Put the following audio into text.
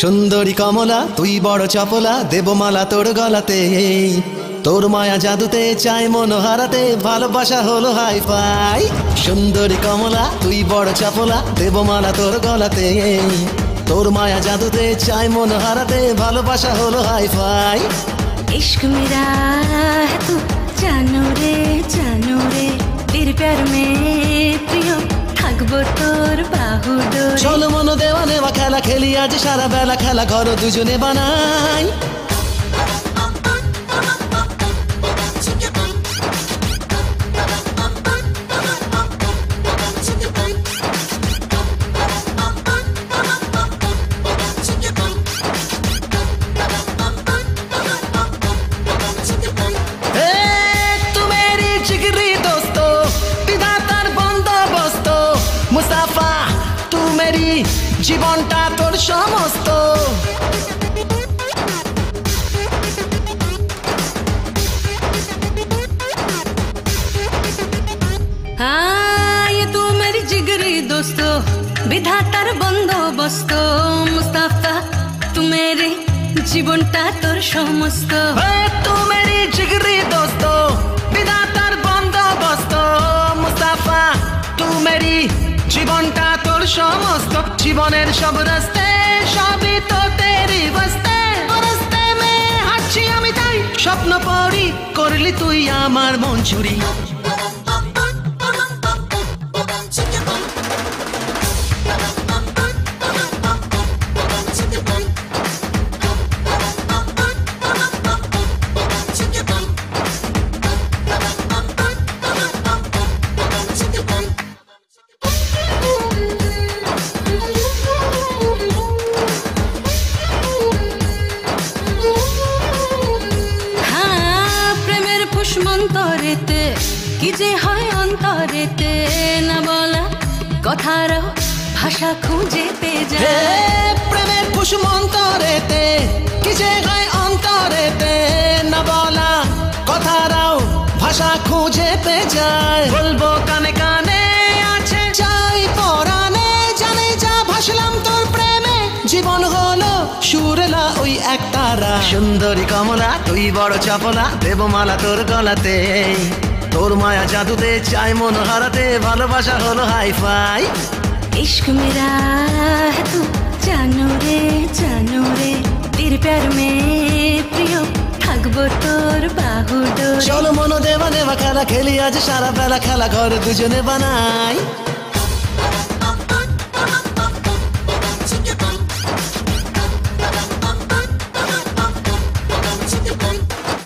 সুন্দরী কমলা তুই বড় চপলা, দেবমালা তোর গলাতে, তোর মায়া জাদুতে চাই মন হারাতে, ভালোবাসা হলো হাই ফাই। সুন্দরী কমলা তুই বড় চপলা, দেবমালা তোর গলাতে, তোর মায়া জাদুতে চাই মন হারাতে, ভালোবাসা হলো হাই ফাই। इश्क मेरा है तू জানো রে तेरे प्यार में প্রিয় থাকবো তোর বাহু ধরে। চলো মন দেওয়া নেওয়া খেলা খেলি আজ সারা বেলা, খেলা ঘর দুজনে বানাই। মুস্তাফা তু মেরি জীবনটা তোর সমস্ত, ये तू मेरी जिगरी दोस्तो, বিধাতার বন্দোবস্ত। মুস্তাফা তু মেরি জীবনটা তোর সমস্ত, তু মেরি জিগরি দোস্ত, বিধাতার বন্দোবস্ত। মুস্তাফা তু মেরি জীবনটা তোর সমস্ত, জীবনের সব রাস্তে সবই তো তেরি বস্তে, রাস্তে মে হাঁটছি আমি তাই স্বপ্ন পরি করলি তুই আমার মন চুরি। মন্তরেতে কি যে হয় অন্তরেতে, না বলা কথারও ভাষা খুঁজে পেয়ে যায়। প্রেমের কুসুম অন্তরেতে কি যে হয় অন্তরেতে, না বলা কথারাও ভাষা খুঁজে পেয়ে যায়। বলবো কানে কানে আছে চাই পরানে, জানে যা ভাসলাম তোর প্রেমে, জীবন হলো সুরেলা ওই এক তারা। সুন্দরী কমলা তুই বড় চপলা, দেবমালা তোর গলাতে, তোর মায়া জাদুতে চাই মন হারাতে, ভালোবাসা হলো হাই ফাই। इश्क मेरा है तू জানো রে तेरे प्यार में প্রিয় থাকবো তোর বাহু ধরে। চলো মন দেওয়া নেওয়া খেলা খেলি আজ সারা বেলা, খেলা ঘর দুজনে বানাই।